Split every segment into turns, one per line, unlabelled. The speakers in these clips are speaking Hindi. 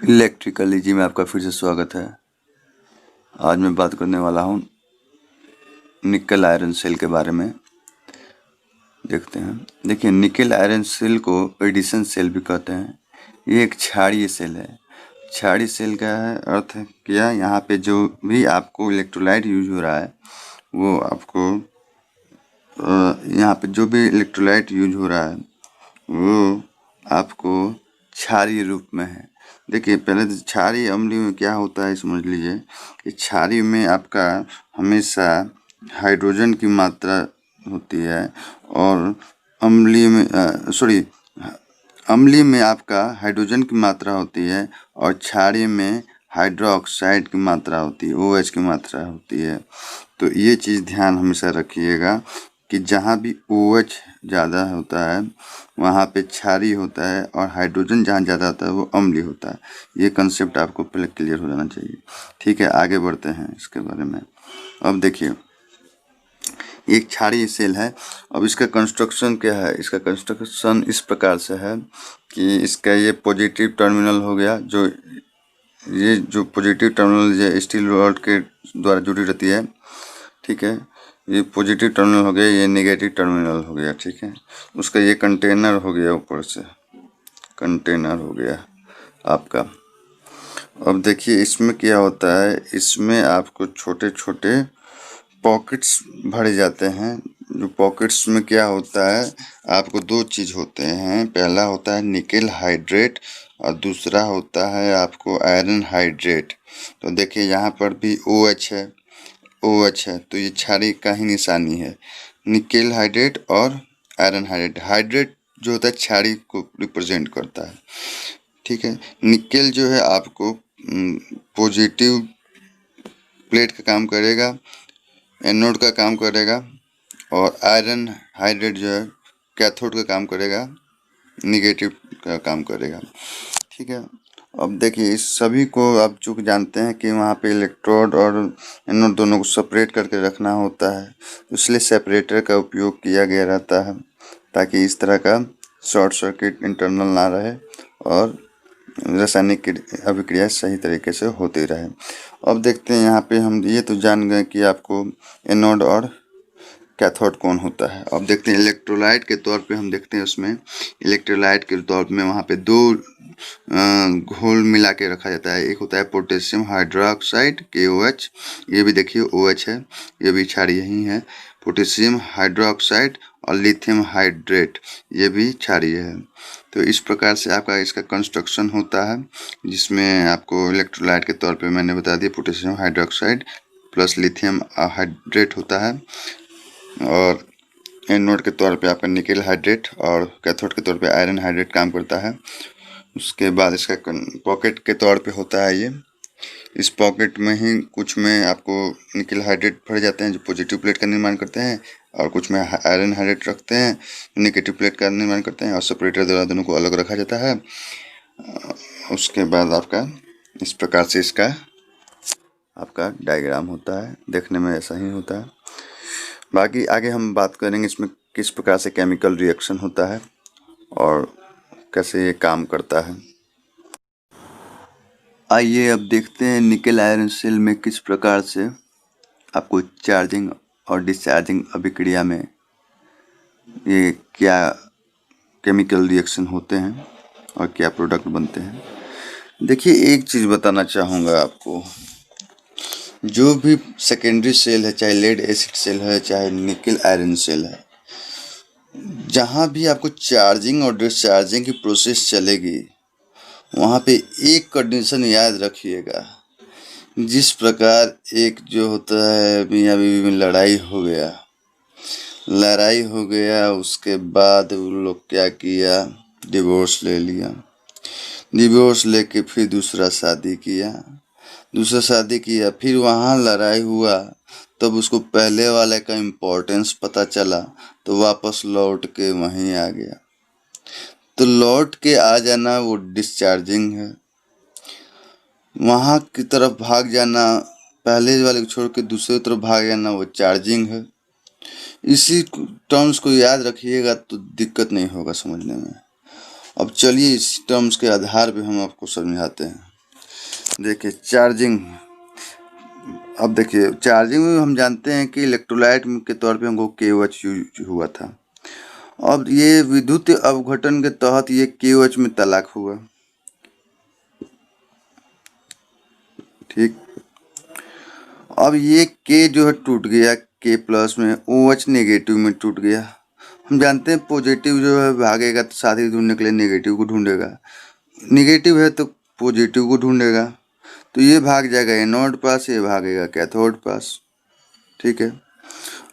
इलेक्ट्रिकल इजी में आपका फिर से स्वागत है। आज मैं बात करने वाला हूँ निकल आयरन सेल के बारे में। देखते हैं। देखिए, निकल आयरन सेल को एडिशन सेल भी कहते हैं। ये एक क्षारीय सेल है। क्षारीय सेल का अर्थ है क्या, यहाँ पे जो भी आपको इलेक्ट्रोलाइट यूज हो रहा है वो आपको यहाँ पे जो भी इलेक्ट्रोलाइट यूज हो रहा है वो आपको क्षारीय रूप में है। देखिए, पहले तो क्षारीय अम्लीय में क्या होता है समझ लीजिए कि क्षारीय में आपका हमेशा हाइड्रोजन की मात्रा होती है और अम्लीय में अम्लीय में आपका हाइड्रोजन की मात्रा होती है और क्षारीय में हाइड्रोक्साइड की मात्रा होती है, OH की मात्रा होती है। तो ये चीज़ ध्यान हमेशा रखिएगा कि जहाँ भी OH ज़्यादा होता है वहाँ पे क्षारीय होता है और हाइड्रोजन जहाँ ज़्यादा होता है वो अम्लीय होता है। ये कंसेप्ट आपको पहले क्लियर हो जाना चाहिए। ठीक है, आगे बढ़ते हैं इसके बारे में। अब देखिए, एक क्षारीय सेल है। अब इसका कंस्ट्रक्शन क्या है? इसका कंस्ट्रक्शन इस प्रकार से है कि इसका ये पॉजिटिव टर्मिनल हो गया, ये जो पॉजिटिव टर्मिनल जो स्टील रॉड के द्वारा जुड़ी रहती है, ठीक है, ये पॉजिटिव टर्मिनल हो गया, ये नेगेटिव टर्मिनल हो गया। ठीक है, उसका ये कंटेनर हो गया, ऊपर से कंटेनर हो गया आपका। अब देखिए इसमें क्या होता है, इसमें आपको छोटे छोटे पॉकेट्स भरे जाते हैं। जो पॉकेट्स में क्या होता है, आपको दो चीज़ होते हैं। पहला होता है निकेल हाइड्रेट और दूसरा होता है आपको आयरन हाइड्रेट। तो देखिए यहाँ पर भी OH है, OH है, तो ये क्षारीय का ही निशानी है। निकेल हाइड्रेट और आयरन हाइड्रेट। हाइड्रेट जो होता है क्षारीय को रिप्रेजेंट करता है। ठीक है, निकेल जो है आपको पॉजिटिव प्लेट का काम करेगा, एनोड का काम करेगा, और आयरन हाइड्रेट जो है कैथोड का काम करेगा, निगेटिव का काम करेगा। ठीक है, अब देखिए इस सभी को आप जो जानते हैं कि वहाँ पे इलेक्ट्रोड और एनोड दोनों को सेपरेट करके रखना होता है, इसलिए सेपरेटर का उपयोग किया गया रहता है ताकि इस तरह का शॉर्ट सर्किट इंटरनल ना रहे और रासायनिक अभिक्रिया सही तरीके से होती रहे। अब देखते हैं यहाँ पे हम ये तो जान गए कि आपको एनोड और कैथोड कौन होता है। अब देखते हैं इलेक्ट्रोलाइट के तौर पे, हम देखते हैं उसमें इलेक्ट्रोलाइट के तौर में वहाँ पे दो घोल मिला के रखा जाता है। एक होता है पोटेशियम हाइड्रोक्साइड KOH, ये भी देखिए OH है, ये भी क्षारीय ही है। पोटेशियम हाइड्रोक्साइड और लिथियम हाइड्रेट, ये भी क्षारीय है। तो इस प्रकार से आपका इसका कंस्ट्रक्शन होता है, जिसमें आपको इलेक्ट्रोलाइट के तौर पे मैंने बता दिया potassium hydroxide plus lithium hydrate होता है, और एनोड के तौर पे आपका निकेल हाइड्रेट और कैथोड के तौर पे आयरन हाइड्रेट काम करता है। उसके बाद इसका पॉकेट के तौर पे होता है ये। इस पॉकेट में ही कुछ में आपको निकेल हाइड्रेट भरे जाते हैं जो पॉजिटिव प्लेट का निर्माण करते हैं, और कुछ में आयरन हाइड्रेट रखते हैं निगेटिव प्लेट का निर्माण करते हैं, और सेपरेटर द्वारा दोनों को अलग रखा जाता है। उसके बाद आपका इस प्रकार से इसका आपका डायग्राम होता है, देखने में ऐसा ही होता है। बाकी आगे हम बात करेंगे इसमें किस प्रकार से केमिकल रिएक्शन होता है और कैसे ये काम करता है। आइए अब देखते हैं निकेल आयरन सेल में किस प्रकार से आपको चार्जिंग और डिस्चार्जिंग अभिक्रिया में ये क्या केमिकल रिएक्शन होते हैं और क्या प्रोडक्ट बनते हैं। देखिए, एक चीज़ बताना चाहूँगा आपको, जो भी सेकेंडरी सेल है, चाहे लेड एसिड सेल है चाहे निकेल आयरन सेल है, जहाँ भी आपको चार्जिंग और डिस्चार्जिंग की प्रोसेस चलेगी वहाँ पे एक कंडीशन याद रखिएगा। जिस प्रकार एक जो होता है मियाँ बीवी में लड़ाई हो गया, उसके बाद उन लोग क्या किया, डिवोर्स ले लिया। डिवोर्स लेके फिर दूसरा शादी किया, फिर वहाँ लड़ाई हुआ, तब उसको पहले वाले का इम्पोर्टेंस पता चला तो वापस लौट के वहीं आ गया। तो लौट के आ जाना वो डिस्चार्जिंग है। वहाँ की तरफ भाग जाना, पहले वाले को छोड़ के दूसरी तरफ भाग जाना, वो चार्जिंग है। इसी टर्म्स को याद रखिएगा तो दिक्कत नहीं होगा समझने में। अब चलिए इस टर्म्स के आधार पे हम आपको समझाते हैं। देखिए चार्जिंग, अब देखिए चार्जिंग में हम जानते हैं कि इलेक्ट्रोलाइट के तौर पे हमको KOH यूज हुआ था। अब ये विद्युत अपघटन के तहत ये KOH में तलाक हुआ, ठीक। अब ये K जो है टूट गया, K प्लस में, OH नेगेटिव में टूट गया। हम जानते हैं पॉजिटिव जो है भागेगा तो साथी ढूंढने के लिए नेगेटिव को ढूंढेगा, नेगेटिव है तो पॉजिटिव को ढूंढेगा, तो ये भाग जाएगा एनोड पास, ये भागेगा कैथोड पास, ठीक है।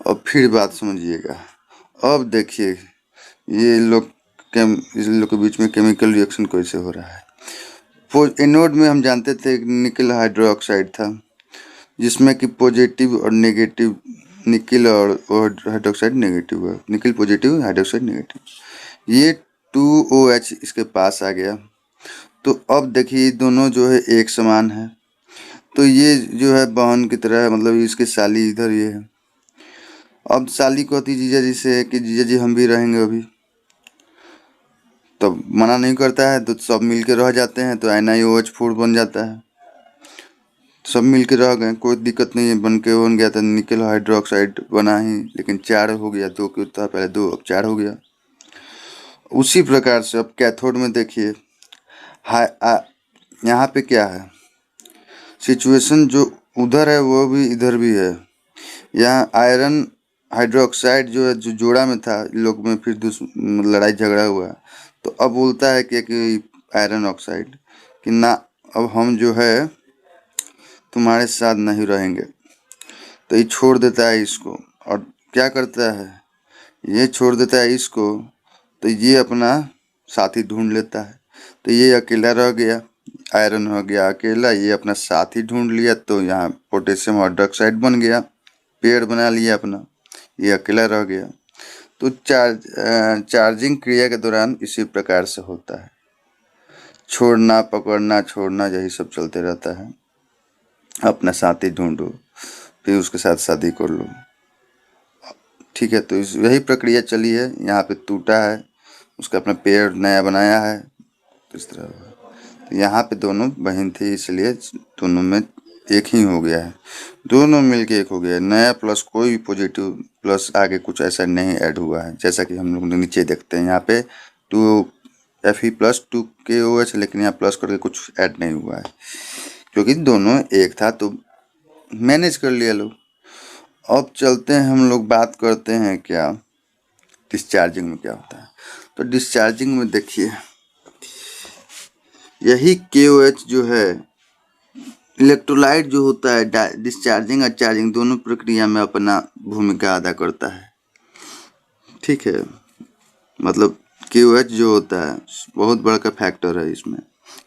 और फिर बात समझिएगा, अब देखिए ये लोग इस लोग के बीच में केमिकल रिएक्शन कैसे हो रहा है। एनोड में हम जानते थे निकल हाइड्रोक्साइड था, जिसमें कि पॉजिटिव और नेगेटिव, निकल और हाइड्रोक्साइड नेगेटिव है, निकल पॉजिटिव हाइड्रोक्साइड नेगेटिव। ये 2OH इसके पास आ गया, तो अब देखिए दोनों जो है एक समान है, तो ये जो है बहन की तरह है, मतलब इसके साली इधर ये है। अब साली कहती जीजा जी से कि जीजा जी हम भी रहेंगे अभी, तब मना नहीं करता है, तो सब मिल के रह जाते हैं, तो NiOH4 बन जाता है। सब मिल के रह गए, कोई दिक्कत नहीं है, बन गया था, निकल हाइड्रोक्साइड बना ही, लेकिन 4 हो गया, 2 क्यों था पहले 2, अब 4 हो गया। उसी प्रकार से अब कैथोड में देखिए, यहाँ पे क्या है सिचुएशन, जो उधर है वो भी इधर भी है। यहाँ आयरन हाइड्रोक्साइड जो है, जो जोड़ा में था लोग में, फिर लड़ाई झगड़ा हुआ, तो अब बोलता है कि आयरन ऑक्साइड कि ना, अब हम जो है तुम्हारे साथ नहीं रहेंगे, तो ये छोड़ देता है इसको, और क्या करता है, ये छोड़ देता है इसको, तो ये अपना साथी ढूंढ लेता है, तो ये अकेला रह गया, आयरन हो गया अकेला, ये अपना साथी ढूंढ लिया, तो यहाँ पोटेशियम हाइड्रोक्साइड बन गया, पेड़ बना लिया अपना, ये अकेला रह गया। तो चार्जिंग क्रिया के दौरान इसी प्रकार से होता है, छोड़ना पकड़ना छोड़ना यही सब चलते रहता है। अपना साथी ढूंढो, फिर उसके साथ शादी कर लो, ठीक है। तो यही प्रक्रिया चली है, यहाँ पे टूटा है, उसका अपना पेड़ नया बनाया है, तो इस तरह हुआ। तो यहाँ पे दोनों बहन थी, इसलिए दोनों में एक ही हो गया है, दोनों मिलके एक हो गया है। नया प्लस कोई पॉजिटिव प्लस आगे कुछ ऐसा नहीं ऐड हुआ है, जैसा कि हम लोग नीचे देखते हैं यहाँ पे 2Fe प्लस 2KOH, लेकिन यहाँ प्लस करके कुछ ऐड नहीं हुआ है, क्योंकि दोनों एक था तो मैनेज कर लिया लोग। अब चलते हैं हम लोग बात करते हैं क्या डिस्चार्जिंग में क्या होता है। तो डिस्चार्जिंग में देखिए, यही KOH जो है इलेक्ट्रोलाइट जो होता है, डिस्चार्जिंग और चार्जिंग दोनों प्रक्रिया में अपना भूमिका अदा करता है, ठीक है। मतलब KOH जो होता है बहुत बड़ा का फैक्टर है इसमें,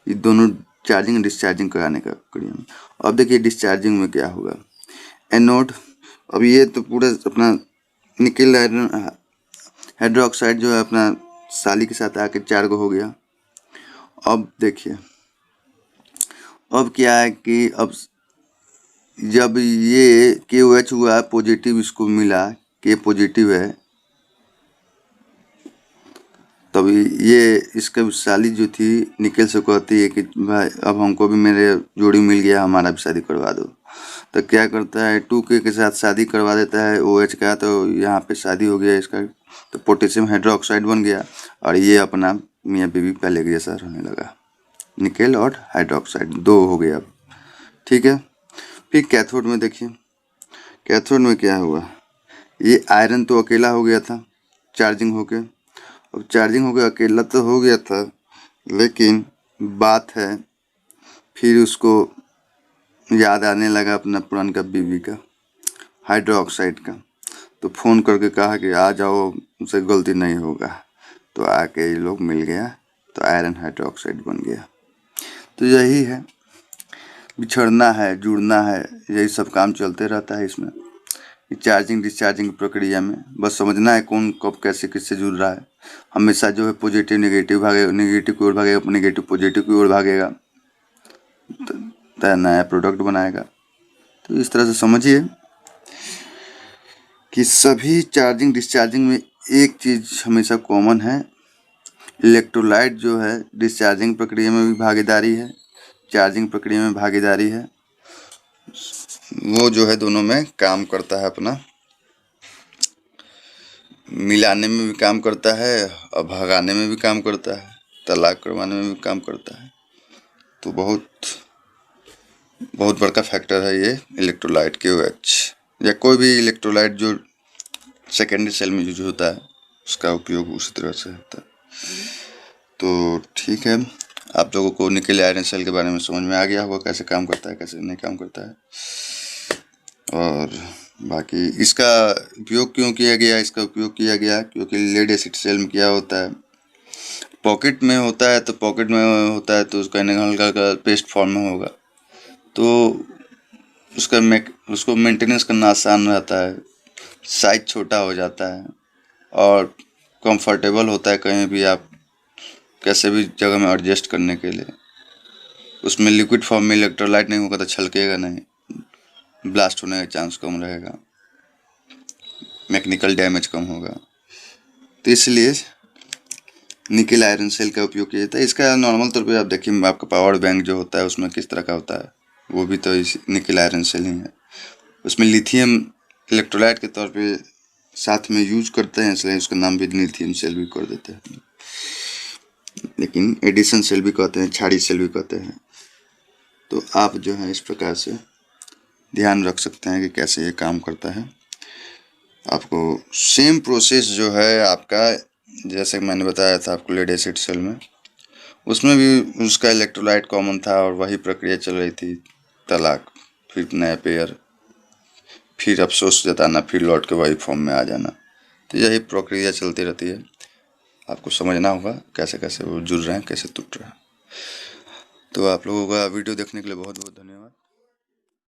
ये दोनों चार्जिंग और डिस्चार्जिंग कराने का प्रक्रिया में। अब देखिए डिस्चार्जिंग में क्या होगा, एनोड, अब ये तो पूरा अपना निकल आयरन हाइड्रोक्साइड जो है अपना साली के साथ आके 4 गो हो गया। अब देखिए अब क्या है कि अब जब ये KOH हुआ पॉजिटिव, इसको मिला K पॉजिटिव है, तब ये इसका साली जो थी निकल से कहती है कि भाई अब हमको भी मेरे जोड़ी मिल गया, हमारा भी शादी करवा दो। तो क्या करता है 2K के साथ शादी करवा देता है OH का, तो यहाँ पे शादी हो गया इसका, तो पोटेशियम हाइड्रोक्साइड बन गया, और ये अपना मियाँ बीवी पहले के जैसा रहने लगा, निकल और हाइड्रोक्साइड 2 हो गया अब, ठीक है। फिर कैथोड में देखिए, कैथोड में क्या हुआ, ये आयरन तो अकेला हो गया था चार्जिंग होके, अब चार्जिंग हो गया अकेला तो हो गया था, लेकिन बात है फिर उसको याद आने लगा अपना पुराना बीवी का हाइड्रोक्साइड का, तो फ़ोन करके कहा कि आ जाओ, उनसे गलती नहीं होगा, तो आके ये लोग मिल गया, तो आयरन हाइड्रोक्साइड बन गया। तो यही है, बिछड़ना है जुड़ना है, यही सब काम चलते रहता है इसमें, चार्जिंग डिस्चार्जिंग प्रक्रिया में। बस समझना है कौन कब कैसे किससे जुड़ रहा है। हमेशा जो है पॉजिटिव नेगेटिव भागेगा, नेगेटिव की ओर भागेगा, नेगेटिव पॉजिटिव की ओर भागेगा, तो नया प्रोडक्ट बनाएगा। तो इस तरह से समझिए कि सभी चार्जिंग डिस्चार्जिंग में एक चीज़ हमेशा कॉमन है, इलेक्ट्रोलाइट जो है डिस्चार्जिंग प्रक्रिया में भी भागीदारी है, चार्जिंग प्रक्रिया में भागीदारी है, वो जो है दोनों में काम करता है, अपना मिलाने में भी काम करता है और भगाने में भी काम करता है, तलाक करवाने में भी काम करता है। तो बहुत बड़का फैक्टर है ये इलेक्ट्रोलाइट KOH या कोई भी इलेक्ट्रोलाइट जो सेकेंडरी सेल में यूज होता है, उसका उपयोग उसी तरह से होता है। तो ठीक है, आप लोगों को निकेल आयरन सेल के बारे में समझ में आ गया होगा, कैसे काम करता है, कैसे नहीं काम करता है। और बाकी इसका उपयोग क्यों किया गया, इसका उपयोग किया गया क्योंकि लेड एसिड सेल में क्या होता है, पॉकेट में होता है, तो पॉकेट में होता है तो उसका हल्का पेस्ट फॉर्म में होगा, तो उसको मेंटेनेंस करना आसान रहता है, साइज छोटा हो जाता है और कंफर्टेबल होता है, कहीं भी आप कैसे भी जगह में एडजस्ट करने के लिए। उसमें लिक्विड फॉर्म में इलेक्ट्रोलाइट नहीं होगा तो छलकेगा नहीं, ब्लास्ट होने का चांस कम रहेगा, मैकेनिकल डैमेज कम होगा। तो इसलिए निकेल आयरन सेल का उपयोग किया जाता है। इसका नॉर्मल तौर पे आप देखिए, आपका पावर बैंक जो होता है उसमें किस तरह का होता है, वो भी तो इस निकेल आयरन सेल ही है। उसमें लिथियम इलेक्ट्रोलाइट के तौर पे साथ में यूज करते हैं, इसलिए उसका नाम भी लिथियम सेल भी कर देते हैं, लेकिन एडिशन सेल भी कहते हैं, छाड़ी सेल भी कहते हैं। तो आप जो है इस प्रकार से ध्यान रख सकते हैं कि कैसे ये काम करता है। आपको सेम प्रोसेस जो है आपका, जैसे मैंने बताया था आपको लेड एसिड सेल में, उसमें भी उसका इलेक्ट्रोलाइट कॉमन था और वही प्रक्रिया चल रही थी, तलाक, फिर नया पेयर, फिर अफसोस जताना, फिर लौट के वही फॉर्म में आ जाना। तो यही प्रक्रिया चलती रहती है, आपको समझना होगा कैसे कैसे वो जुड़ रहे हैं, कैसे टूट रहे हैं। तो आप लोगों का वीडियो देखने के लिए बहुत बहुत धन्यवाद।